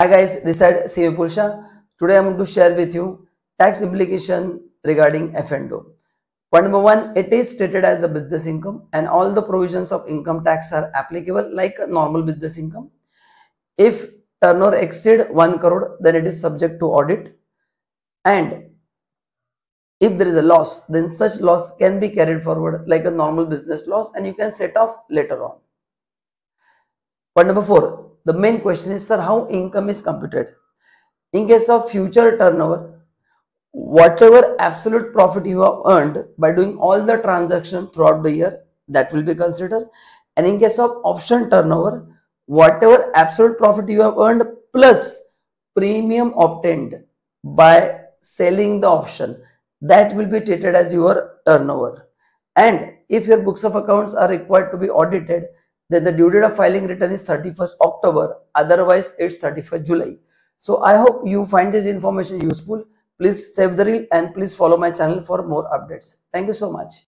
Hi guys, this is CMA Vipul Shah. Today I am going to share with you tax implication regarding F&O. Point number one, it is treated as a business income and all the provisions of income tax are applicable like a normal business income. If turnover exceed 1 crore, then it is subject to audit, and if there is a loss, then such loss can be carried forward like a normal business loss and you can set off later on. Point number four, the main question is, sir, how income is computed? In case of future turnover, whatever absolute profit you have earned by doing all the transactions throughout the year, that will be considered. And in case of option turnover, whatever absolute profit you have earned plus premium obtained by selling the option, that will be treated as your turnover. And if your books of accounts are required to be audited, then the due date of filing return is 31st October, otherwise it's 31st July. So I hope you find this information useful. Please save the reel and please follow my channel for more updates. Thank you so much.